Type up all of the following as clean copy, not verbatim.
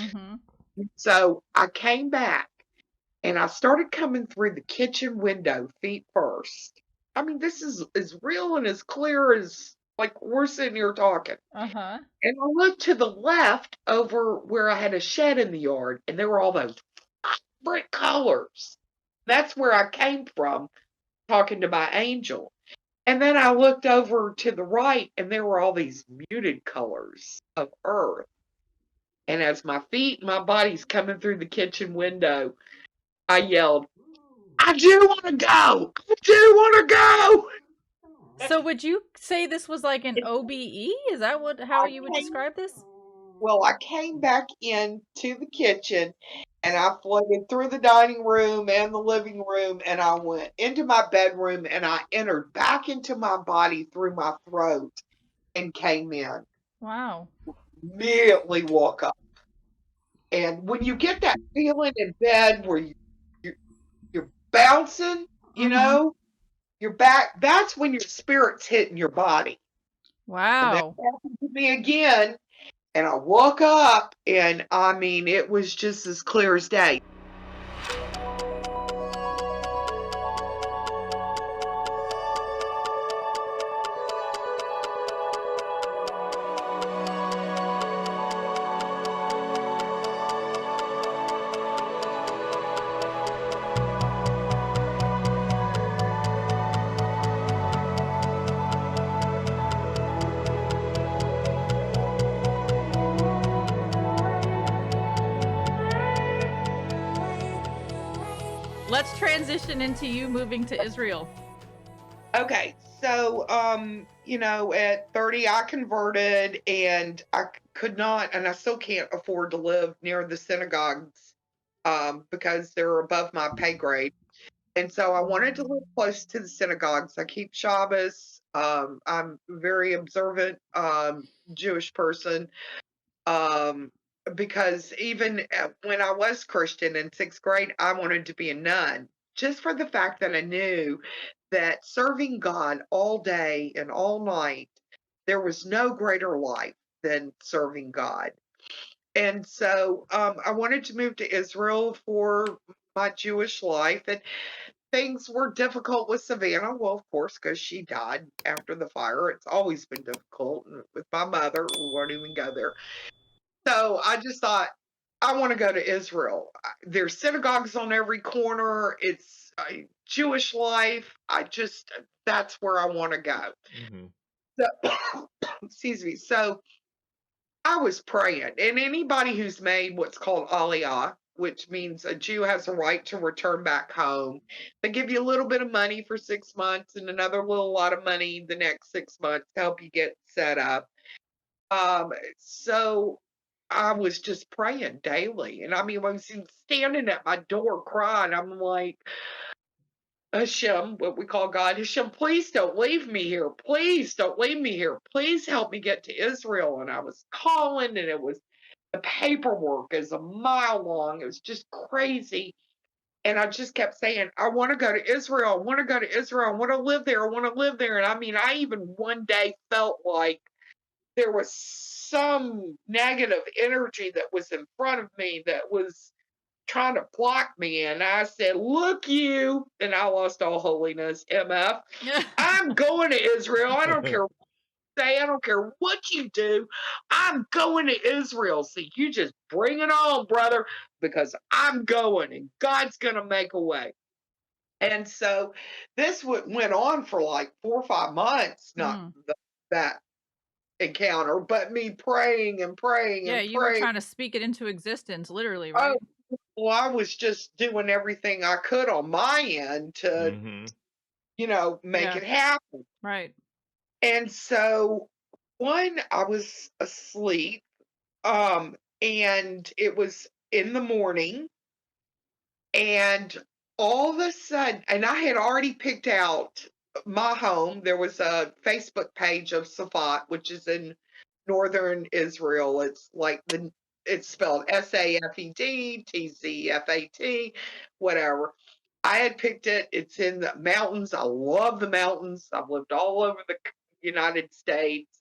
Mm-hmm. So I came back and I started coming through the kitchen window feet first. I mean, this is as real and as clear as like we're sitting here talking. Uh-huh. And I looked to the left over where I had a shed in the yard, and there were all those bright colors. That's where I came from talking to my angel. And then I looked over to the right, and there were all these muted colors of earth. And as my feet and my body's coming through the kitchen window, I yelled, I do want to go. I do want to go. So would you say this was like an OBE? Is that how I you would came, describe this? well, I came back into the kitchen and I floated through the dining room and the living room and I went into my bedroom and I entered back into my body through my throat and came in. Wow. Immediately woke up. And when you get that feeling in bed where you you're bouncing, you Mm-hmm. know, you're back, that's when your spirit's hitting your body. And that Wow. happened to me again. And I woke up and I mean, it was just as clear as day. Let's transition into you moving to Israel. Okay, so at 30 I converted and I could not and I still can't afford to live near the synagogues because they're above my pay grade. And so I wanted to live close to the synagogues. I keep Shabbos. I'm a very observant Jewish person. Um because even when I was Christian in 6th grade, I wanted to be a nun just for the fact that I knew that serving God all day and all night, there was no greater life than serving God. And so I wanted to move to Israel for my Jewish life. And things were difficult with Savannah. Well, of course, because she died after the fire. It's always been difficult. And with my mother, we won't even go there. So I just thought, I want to go to Israel. There's synagogues on every corner. It's Jewish life. That's where I want to go. Mm-hmm. So, excuse me. So I was praying, and anybody who's made what's called AlliE, which means a Jew has a right to return back home. They give you a little bit of money for 6 months and another little lot of money the next 6 months to help you get set up. So I was just praying daily. And I mean, I was standing at my door crying. I'm like, Hashem, what we call God, Hashem, please don't leave me here. Please don't leave me here. Please help me get to Israel. And I was calling, and the paperwork is a mile long. It was just crazy. And I just kept saying, I want to go to Israel. I want to go to Israel. I want to live there. I want to live there. And I mean, I even one day felt like there was some negative energy that was in front of me that was trying to block me. And I said, look, you, and I lost all holiness, MF. I'm going to Israel. I don't care what you say. I don't care what you do. I'm going to Israel. So you just bring it on, brother, because I'm going and God's going to make a way. And so this went on for like 4 or 5 months, not Mm. that encounter, but me praying and praying Yeah, and you were praying. trying to speak it into existence, literally, Oh, right? well, I was just doing everything I could on my end to, Mm-hmm. make Yeah, it happen. right. And so I was asleep, and it was in the morning, and all of a sudden, and I had already picked out my home. There was a Facebook page of Safat, which is in northern Israel. It's spelled SAFED, TZFAT, whatever. I had picked it. It's in the mountains. I love the mountains. I've lived all over the United States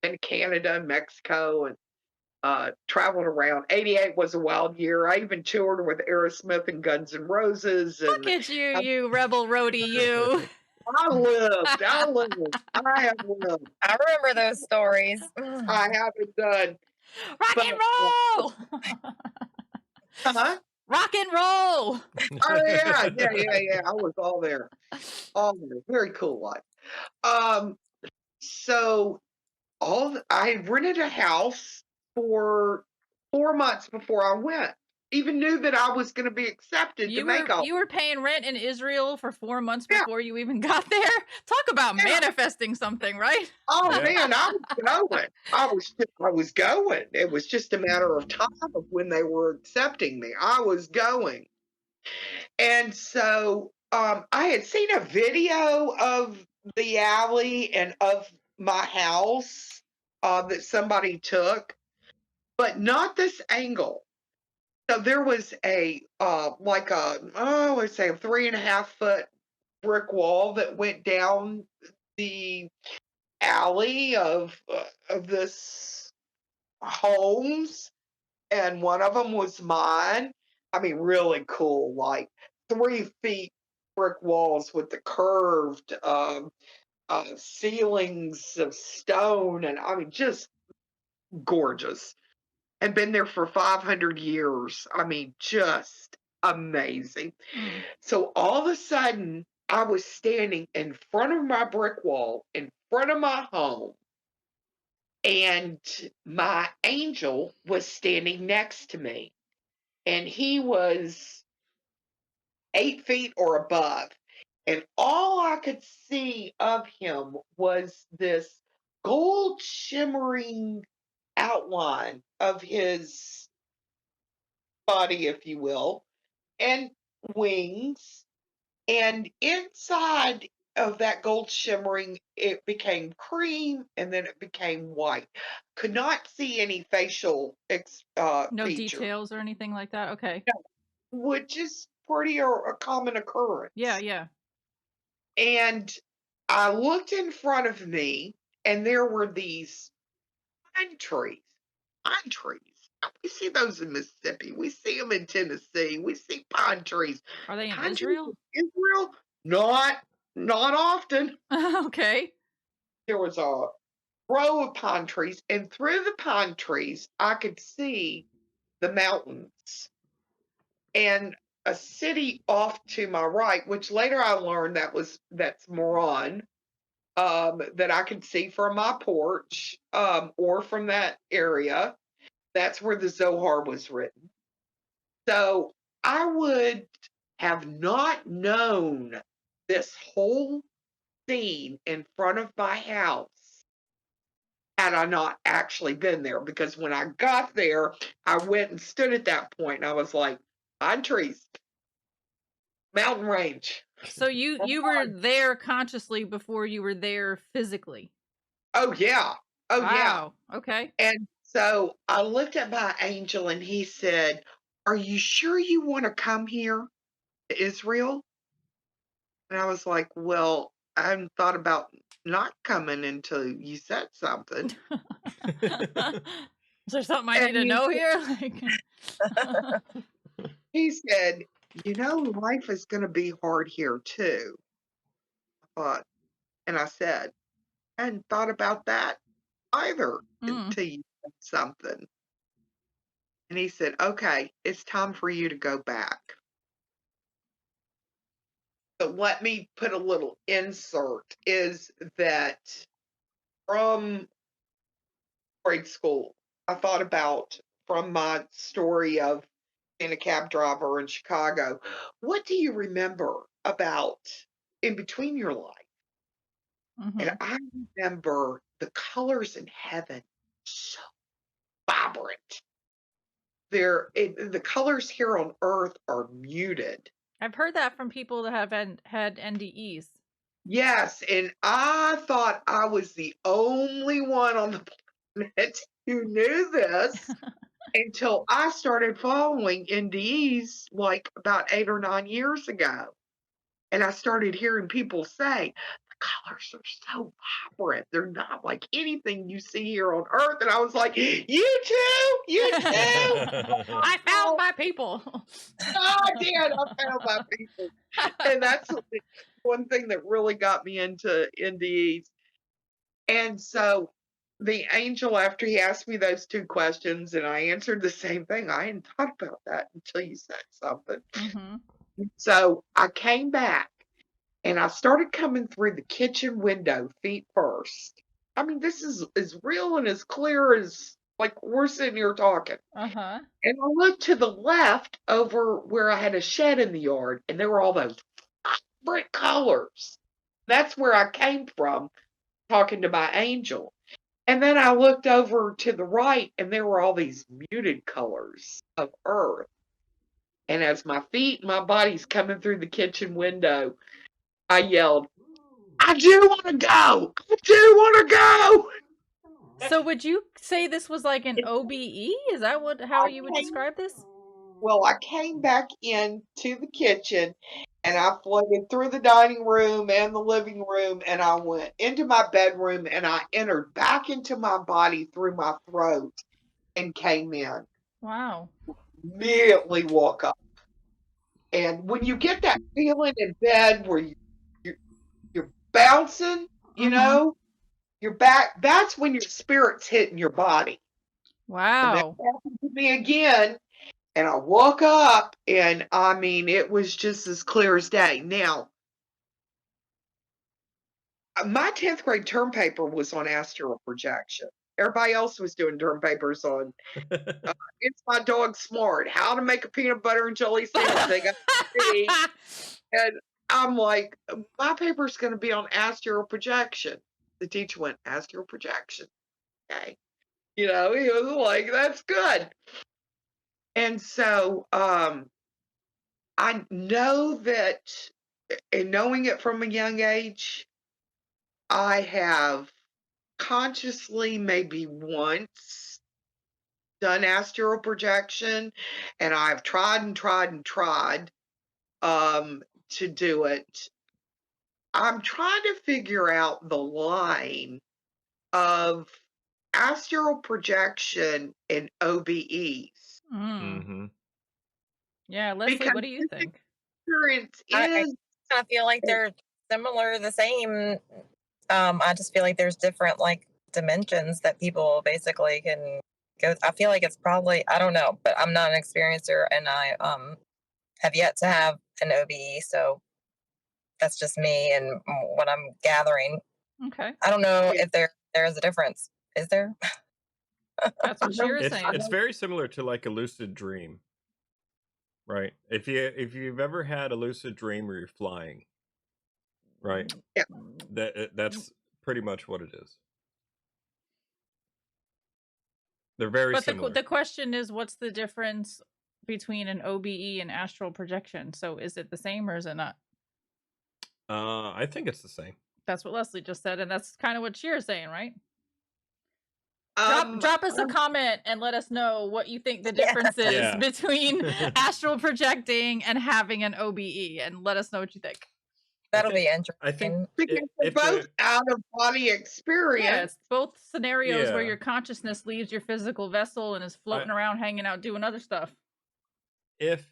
and Canada and Mexico and traveled around. 88 was a wild year. I even toured with Aerosmith and Guns N' Roses, Look and at you, I, you rebel roadie, you. I lived. I lived. I have lived. I remember those stories. Ugh. I haven't done, Rock but and roll! huh? Rock and roll! Oh yeah. I was all there, all there. Very cool life. Um, so I rented a house for 4 months before I went. Even knew that I was going to be accepted to make all. You were paying rent in Israel for 4 months Yeah, before you even got there? Talk about yeah. manifesting something, right? Oh Yeah. man, I was going. I was going. It was just a matter of time of when they were accepting me. I was going. And so I had seen a video of the alley and of my house that somebody took, but not this angle. So there was a like a let's say a 3.5 foot brick wall that went down the alley of this homes, and one of them was mine. I mean, really cool, like 3 feet brick walls with the curved ceilings of stone, and I mean, just gorgeous. And been there for 500 years. I mean, just amazing. Mm. So all of a sudden, I was standing in front of my brick wall, in front of my home, and my angel was standing next to me. And he was 8 feet or above. And all I could see of him was this gold shimmering outline of his body, if you will, and wings. And inside of that gold shimmering, it became cream and then it became white. Could not see any facial No feature, details or anything like that? Okay. which is pretty a common Yeah, occurrence. yeah. And I looked in front of me, and there were these pine trees. Pine trees. We see those in Mississippi. We see them in Tennessee. We see pine trees. Are they in Pine trees Israel? in Israel? Not often. Okay. There was a row of pine trees, and through the pine trees, I could see the mountains and a city off to my right, which later I learned that's Moran, that I could see from my porch, or from that area. That's where the Zohar was written. So I would have not known this whole scene in front of my house had I not actually been there. Because when I got there, I went and stood at that point, and I was like, pine trees, mountain range. So you were there consciously before you were there physically. Oh yeah. Oh yeah. Wow. Okay. And so I looked at my angel, and he said, "Are you sure you want to come here to Israel?" And I was like, "Well, I hadn't thought about not coming until you said something." Is there something I And need to know here? Like he said, life is going to be hard here too. I thought, and I said, I hadn't thought about that either mm. until you said something. And he said, okay, it's time for you to go back. But let me put a little insert is that from grade school, I thought about from my story of being a cab driver in Chicago, what do you remember about in between your life? And Mhm. I remember the colors in heaven so vibrant. The colors here on earth are muted. I've heard that from people that have had NDEs. Yes, and I thought I was the only one on the planet who knew this until I started following NDEs like about 8 or 9 years ago. And I started hearing people say, colors are so vibrant. They're not like anything you see here on Earth. And I was like, you too, you too. I found my people. I did. I found my people. And that's one thing that really got me into NDEs. And so the angel, after he asked me those two questions, and I answered the same thing, I hadn't thought about that until you said something. Mm-hmm. So I came back and I started coming through the kitchen window feet first. I mean, this is as real and as clear as like we're sitting here talking. Uh-huh. And I looked to the left over where I had a shed in the yard, and there were all those bright colors. That's where I came from talking to my angel. And then I looked over to the right, and there were all these muted colors of earth. And as my feet and my body's coming through the kitchen window, I yelled, I do want to go. I do want to go. So would you say this was like an OBE? Is that how you would describe this? Well, I came back into the kitchen and I floated through the dining room and the living room and I went into my bedroom and I entered back into my body through my throat and came in. Wow. Immediately woke up. And when you get that feeling in bed where you're bouncing, you know, you're back, that's when your spirit's hitting your body. And that Wow. happened to me again. And I woke up, and I mean, it was just as clear as day. Now, my 10th grade term paper was on astral projection. Everybody else was doing term papers on It's My Dog Smart, how to make a peanut butter and jelly sandwich. They got me, and I'm like, my paper's going to be on astral projection. The teacher went, astral projection. Okay. You know, he was like, that's good. And so, I know that in knowing it from a young age, I have consciously maybe once done astral projection, and I've tried and tried and tried to do it. I'm trying to figure out the line of astral projection and OBEs Mm. Yeah, Leslie, because what do you this think? experience I is kind of feel like they're similar, the same. I just feel like there's different like dimensions that people basically can go. I feel like it's probably, I don't know, but I'm not an experiencer and I have yet to have an OBE, so that's just me and what I'm gathering. Okay. I don't know if there is a difference. Is there? That's what Shira's It's saying. very similar to like a lucid dream, right? If you've ever had a lucid dream where you're flying, right? Yeah. That's pretty much what it is. They're very But similar. the question is, what's the difference between an OBE and astral projection? So is it the same or is it not? I think it's the same. That's what Leslie just said, and that's kind of what Shira's saying, right? um, Drop us a comment and let us know what you think the difference is Yeah. between astral projecting and having an OBE, and let us know what you think. That'll think- be interesting. I think because they're if both out of body Yeah, experience. it's both scenarios where Yeah. your consciousness leaves your physical vessel and is floating around, hanging out, doing other stuff. if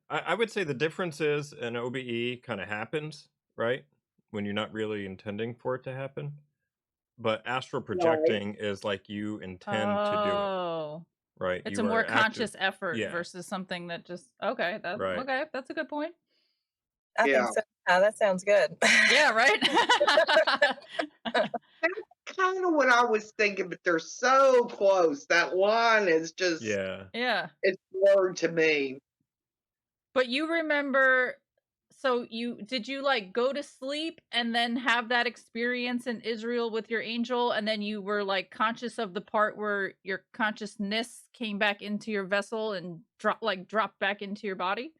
I would say the difference is an OBE kind of happens, right? When you're not really intending for it to happen. But astral projecting is like you intend to do it, Oh, right? it's You a more are active- conscious effort Yeah. versus something that just okay. That's Right. okay. That's a good point. I Yeah. think so. That sounds good. Yeah, right. Kind of what I was thinking, but they're so close. That line is just Yeah. Yeah. it's blurred to me. But you remember, so did you like go to sleep and then have that experience in Israel with your angel, and then you were like conscious of the part where your consciousness came back into your vessel and dropped back into your body?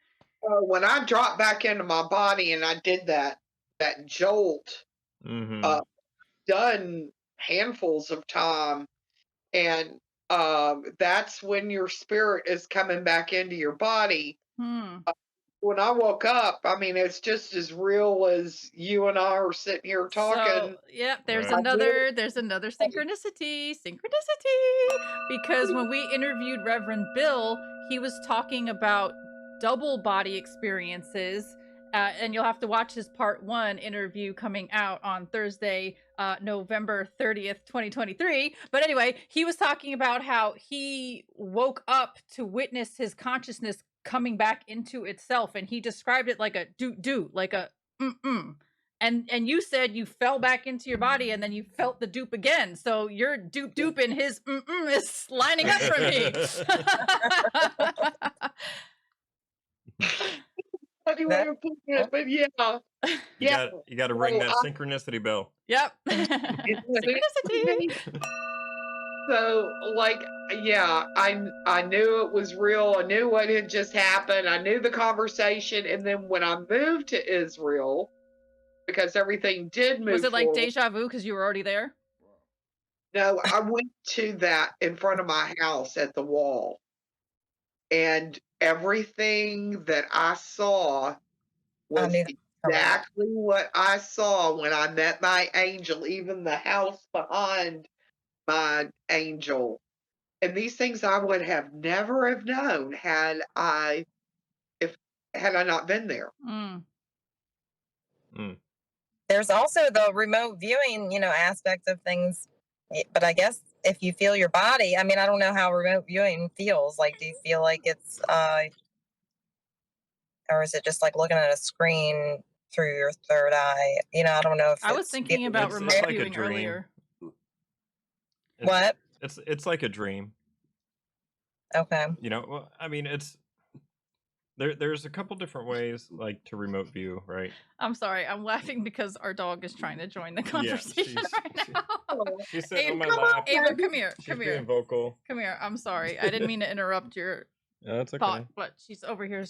When I dropped back into my body and I did that jolt, Mm-hmm. done handfuls of time, and that's when your spirit is coming back into your body. Hmm. when I woke up, I mean, it's just as real as you and I are sitting here So, talking. yeah, there's Right. another synchronicity, because when we interviewed Reverend Bill, he was talking about double body experiences. And you'll have to watch his part 1 interview coming out on Thursday, November 30th, 2023. But anyway, he was talking about how he woke up to witness his consciousness coming back into itself, and he described it like a do, like a mm-mm. And you said you fell back into your body and then you felt the dupe again. So your dupe and his is lining up for me. Funny way That of putting it, but yeah, You yeah. got to ring So that synchronicity bell. Yep. it Synchronicity. So, like, yeah, I knew it was real. I knew what had just happened. I knew the conversation, and then when I moved to Israel, because everything did Was move it like forward. deja vu because you were already there? No, I went to that in front of my house at the wall, and everything that I saw I was knew that was coming. exactly what I saw when I met my angel, even the house behind my angel. And these things I would have never have known if had I not been there. Mm. Mm. There's also the remote viewing, aspect of things. But I guess if you feel your body, I mean, I don't know how remote viewing feels. Like, do you feel like it's, or is it just like looking at a screen through your third eye? I don't know if I was it's thinking about It's remote like a viewing dream. earlier. What? It's like a dream. Okay. Well, I mean, there's a couple different ways like to remote view, right? I'm sorry, I'm laughing because our dog is trying to join the Yeah, conversation right now. she's sitting on Ava, my Come on, lap. Ava, baby. come here. She's Come being here. vocal. Come here. I'm sorry. I didn't mean to interrupt your Yeah, that's thought, okay. but she's over here.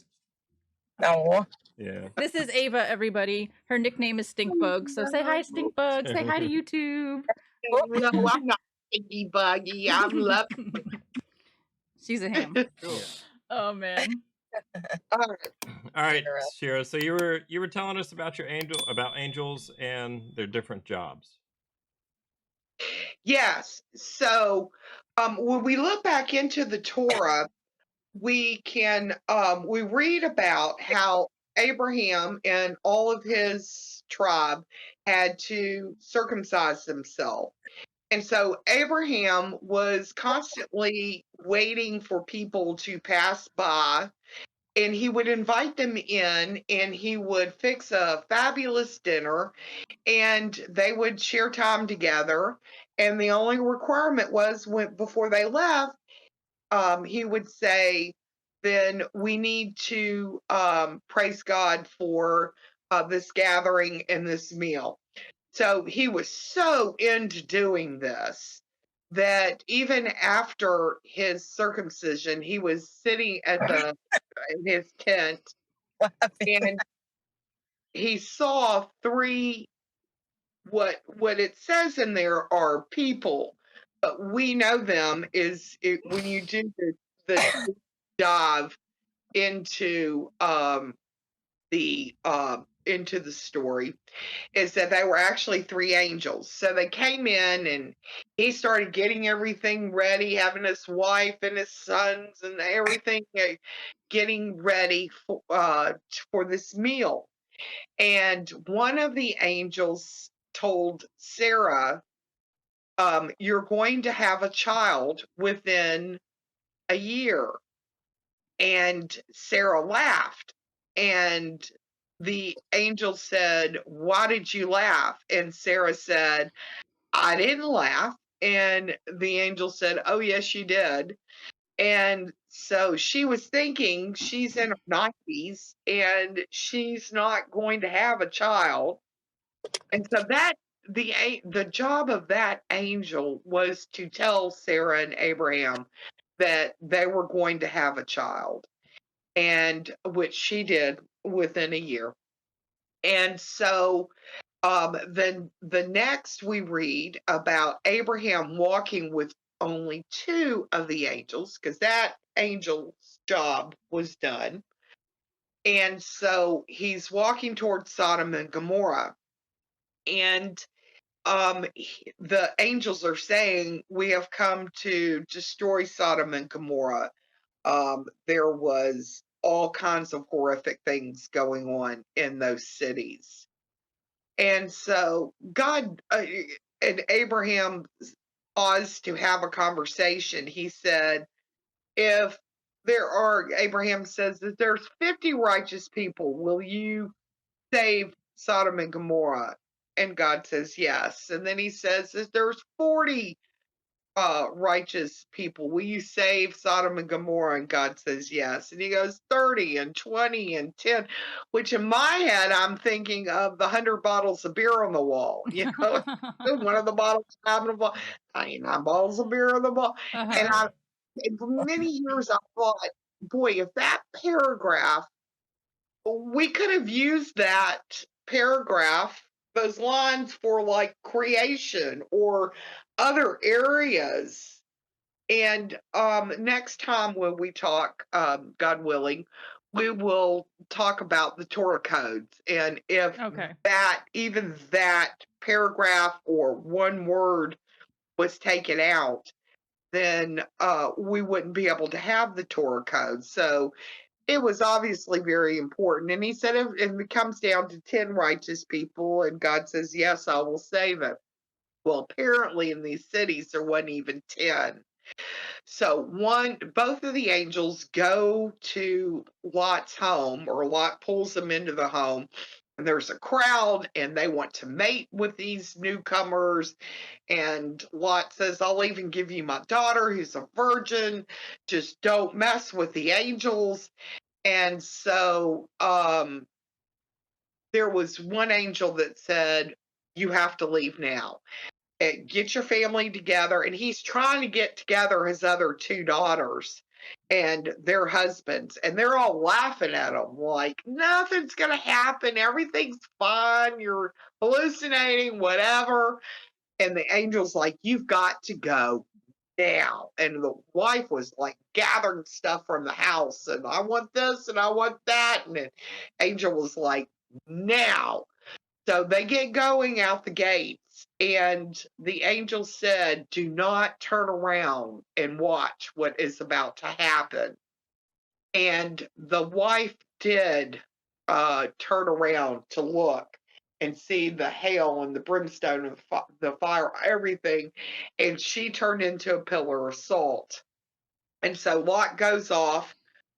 Oh, Yeah. This is Ava, everybody. Her nickname is Stinkbug. So say hi, Stinkbug. Say hi to YouTube. No, I'm not Iggy Buggy. I'm loving She's a ham. it. Cool. Oh man. All right. All right, Shira. Shira. So you were telling us about angels and their different jobs. Yes. So when we look back into the Torah, we can we read about how Abraham and all of his tribe had to circumcise themselves. And so Abraham was constantly waiting for people to pass by, and he would invite them in and he would fix a fabulous dinner and they would share time together. And the only requirement was before they left, he would say, then we need to praise God for this gathering and this meal. So he was so into doing this that even after his circumcision, he was sitting in his tent, and he saw three, what it says in there are people, but we know them when you do the deep dive into the story, is that they were actually three angels. So they came in and he started getting everything ready, having his wife and his sons and everything getting ready for this meal. And one of the angels told Sarah, you're going to have a child within a year. And Sarah laughed. And the angel said, why did you laugh? And Sarah said, I didn't laugh. And the angel said, oh, yes, you did. And so she was thinking she's in her 90s and she's not going to have a child. And so the job of that angel was to tell Sarah and Abraham that they were going to have a child, and which she did within a year. And so then the next we read about Abraham walking with only two of the angels, because that angel's job was done. And so he's walking towards Sodom and Gomorrah. And the angels are saying, "We have come to destroy Sodom and Gomorrah." There was all kinds of horrific things going on in those cities. And so God and Abraham paused to have a conversation. He said, if Abraham says that there's 50 righteous people, will you save Sodom and Gomorrah? And God says yes. And then he says that there's 40 righteous people. Will you save Sodom and Gomorrah? And God says yes. And he goes 30 and 20 and 10, which in my head, I'm thinking of the 100 bottles of beer on the wall. One of the bottles having a bottle, 99 bottles of beer on the wall. And Uh-huh. for many years, I thought, boy, if that paragraph, we could have used that paragraph, those lines for like creation or other areas. And next time when we talk, God willing, we will talk about the Torah codes. And if Okay. even that paragraph or one word was taken out, then we wouldn't be able to have the Torah codes. So it was obviously very important. And he said, if it comes down to 10 righteous people, and God says, yes, I will save it. Well, apparently in these cities, there wasn't even 10. So both of the angels go to Lot's home, or Lot pulls them into the home, and there's a crowd, and they want to mate with these newcomers. And Lot says, I'll even give you my daughter who's a virgin. Just don't mess with the angels. And so there was one angel that said, you have to leave now. Get your family together. And he's trying to get together his other two daughters and their husbands. And they're all laughing at him like, nothing's going to happen. Everything's fine. You're hallucinating, whatever. And the angel's like, you've got to go now. And the wife was like gathering stuff from the house, and I want this and I want that. And the angel was like, now. So they get going out the gates, and the angel said, do not turn around and watch what is about to happen. And the wife did turn around to look and see the hail and the brimstone and the fire, everything. And she turned into a pillar of salt. And so Lot goes off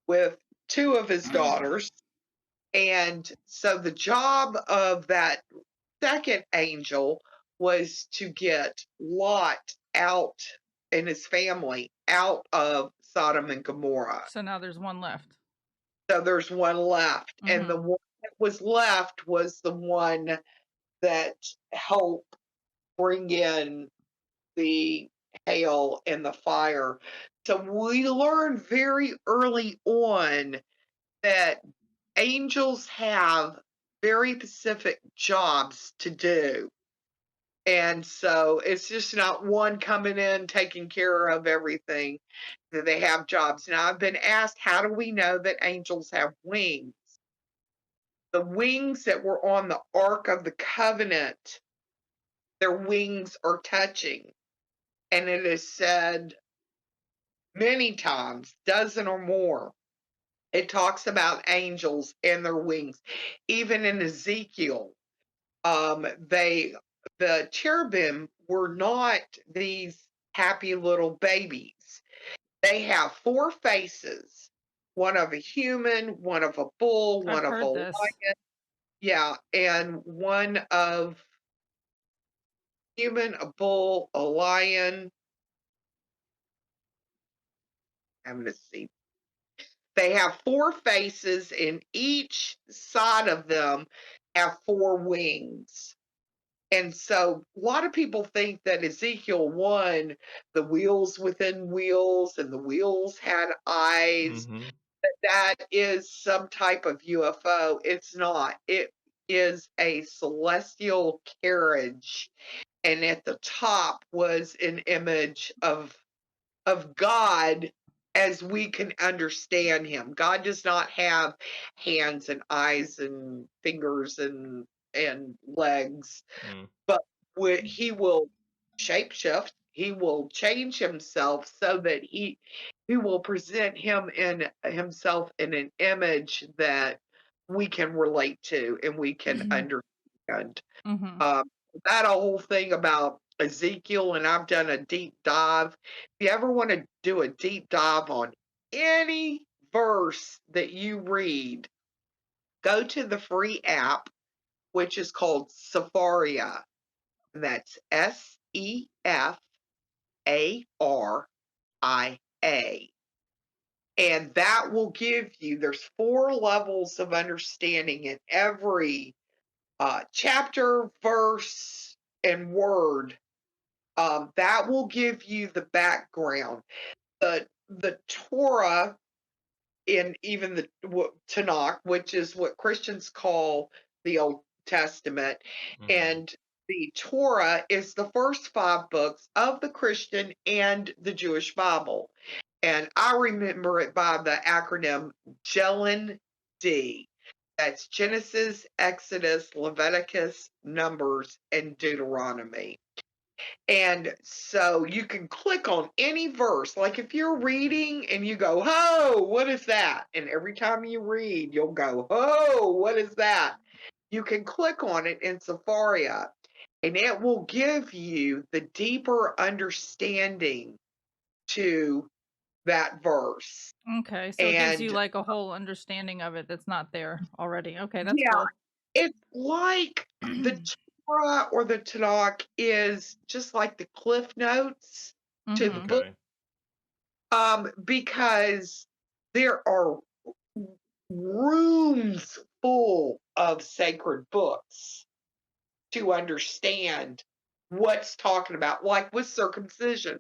with two of his daughters. And so the job of that second angel was to get Lot out and his family out of Sodom and Gomorrah. So now there's one left. So there's one left. And the one that was left was the one that helped bring in the hail and the fire. So we learned very early on that angels have very specific jobs to do. And so it's just not one coming in taking care of everything, that they have jobs. Now, I've been asked, how do we know that angels have wings? The wings that were on the Ark of the Covenant, their wings are touching. And it is said many times, dozen or more, it talks about angels and their wings. Even in Ezekiel, the cherubim were not these happy little babies. They have four faces, one of a human, one of a bull, I've one of a heard this. lion, yeah, and one of human, a bull, a lion. I'm going to see. They have four faces, and each side of them have four wings. And so a lot of people think that Ezekiel 1, the wheels within wheels, and the wheels had eyes, Mhm. that is some type of UFO. It's not. It is a celestial carriage. And at the top was an image of God as we can understand him. God does not have hands and eyes and fingers and legs, Mm. but he will shapeshift. He will change himself so that he will present himself in an image that we can relate to and we can understand. Mhm. Um, that whole thing about Ezekiel, and I've done a deep dive. If you ever want to do a deep dive on any verse that you read, go to the free app, which is called SEFARIA. And that's SEFARIA. And that will give you, there's 4 levels of understanding in every chapter, verse, and word. That will give you the background. The Torah in even the Tanakh, which is what Christians call the Old Testament, Mhm. and the Torah is the first 5 books of the Christian and the Jewish Bible. And I remember it by the acronym GELN-D. That's Genesis, Exodus, Leviticus, Numbers, and Deuteronomy. And so you can click on any verse. Like if you're reading and you go, "Oh, what is that?" And every time you read, you'll go, "Oh, what is that?" You can click on it in SEFARIA and it will give you the deeper understanding to that verse. Okay, so it gives you And like a whole understanding of it that's not there already. Okay, that's yeah, cool. it's like the Torah or the Tanakh is just like the cliff notes to the Mhm. book. Okay. Because there are rooms full of sacred books to understand what's talking about, like with circumcision.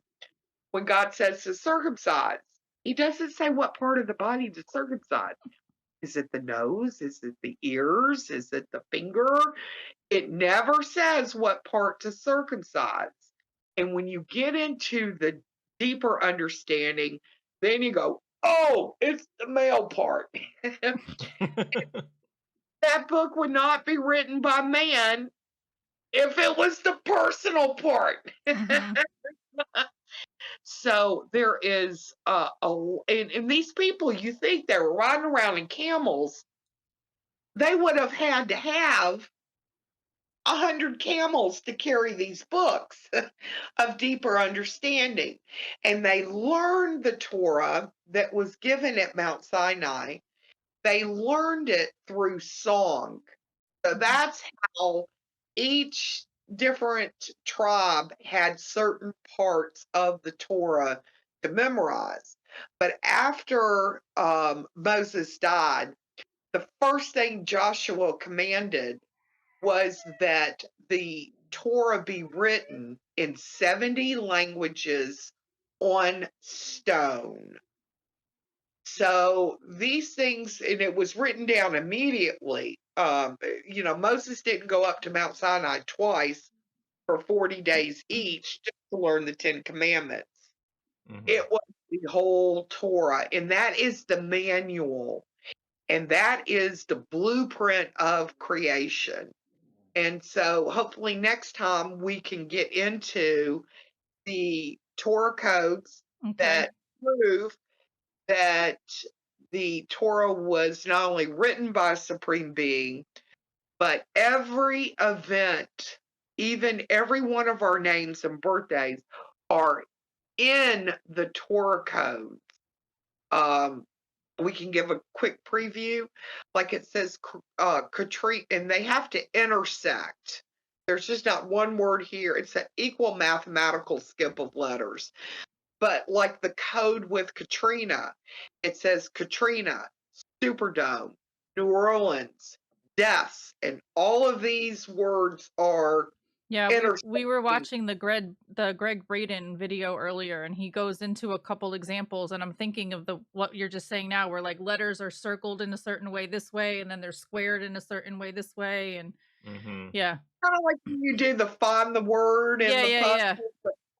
When God says to circumcise, he doesn't say what part of the body to circumcise. Is it the nose? Is it the ears? Is it the finger? It never says what part to circumcise. And when you get into the deeper understanding, then you go, oh, it's the male part. That book would not be written by man if it was the personal part. Mhm. So there is and these people, you think they were riding around in camels, they would have had to have 100 camels to carry these books of deeper understanding. And they learned the Torah that was given at Mount Sinai. They learned it through song. So Mhm. that's how each different tribe had certain parts of the Torah to memorize. But after Moses died, the first thing Joshua commanded was that the Torah be written in 70 languages on stone. So these things, and it was written down immediately. Moses didn't go up to Mount Sinai twice for 40 days each just to learn the 10 Commandments. Mhm. It was the whole Torah, and that is the manual, and that is the blueprint of creation. And so hopefully next time we can get into the Torah codes Okay. that prove that the Torah was not only written by a supreme being, but every event, even every one of our names and birthdays, are in the Torah code. Um, we can give a quick preview. Like it says, Katrina, and they have to intersect. There's just not one word here. It's an equal mathematical skip of letters. But like the code with Katrina, it says Katrina, Superdome, New Orleans, deaths, and all of these words are Yeah, we were intersecting. watching the Greg Braden video earlier, and he goes into a couple examples, and I'm thinking of the what you're just saying now, where like letters are circled in a certain way this way, and then they're squared in a certain way this way, and Mhm. yeah, Kind of like when you do the find the word and yeah, the yeah, puzzle. yeah.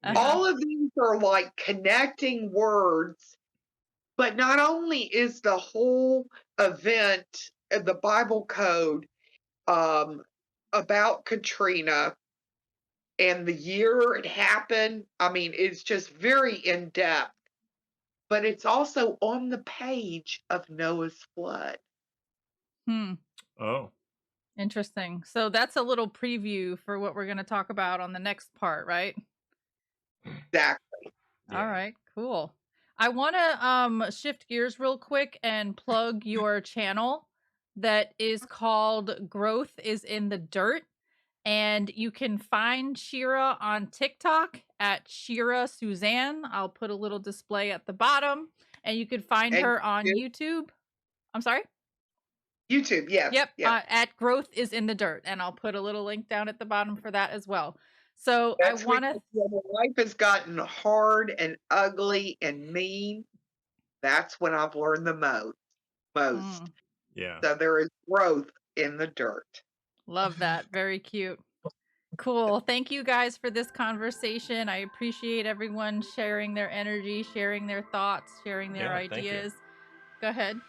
Uh huh. All Yeah. of these are like connecting words But not only is the whole event, the Bible code, um, about Katrina and the year it happened, I mean, it's just very in depth, but it's also on the page of Noah's flood. Hmm. Oh, Interesting. So that's a little preview for what we're going to talk about on the next part, right? Exactly. All yeah. right, cool. I want to shift gears real quick and plug your channel that is called Growth is in the Dirt. And you can find Shira on TikTok at Shira Suzanne. I'll put a little display at the bottom. And you can find And her on YouTube. I'm sorry? YouTube, yes, Yep, yes. at Growth is in the Dirt. And I'll put a little link down at the bottom for that as well. So I That's want to because when life has gotten hard and ugly and mean, that's when I've learned the most. Yeah. So there is growth in the dirt. love that. Very cute. Cool. Thank you guys for this conversation. I appreciate everyone sharing their energy, sharing their thoughts, sharing their Yeah, thank you. ideas. Go ahead.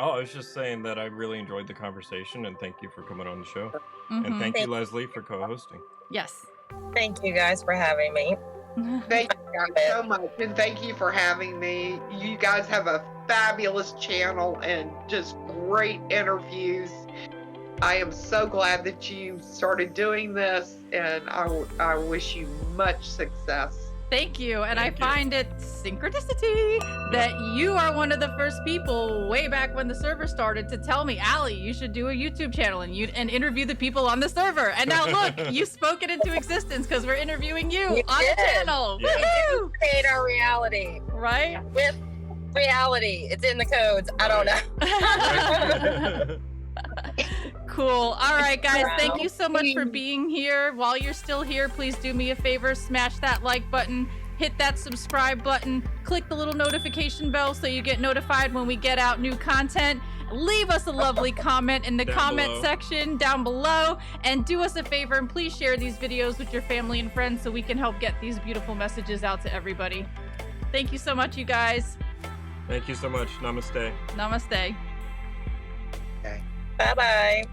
Oh, I was just saying that I really enjoyed the conversation, and thank you for coming on the show. And Mhm. thank you, Leslie, for co-hosting. Yes. Thank you guys for having me. Thank you guys so much. And thank you for having me. You guys have a fabulous channel and just great interviews. I am so glad that you started doing this, and I wish you much success. Thank you. And Thank I you. find it synchronicity that you are one of the first people way back when the server started to tell me, Allie, you should do a YouTube channel and interview the people on the server. And now look, you spoke it into existence because we're interviewing you We on the did. channel. Yeah. Woo! Create our reality Right? with reality. It's in the codes. I don't know. Cool. All right, guys. Thank Wow. you so much for being here. While you're still here, please do me a favor, smash that like button, hit that subscribe button, click the little notification bell so you get notified when we get out new content. Leave us a lovely comment in the Down comment below. section down below, and do us a favor and please share these videos with your family and friends so we can help get these beautiful messages out to everybody. Thank you so much, you guys. Thank you so much. Namaste. Namaste. Okay. Bye bye.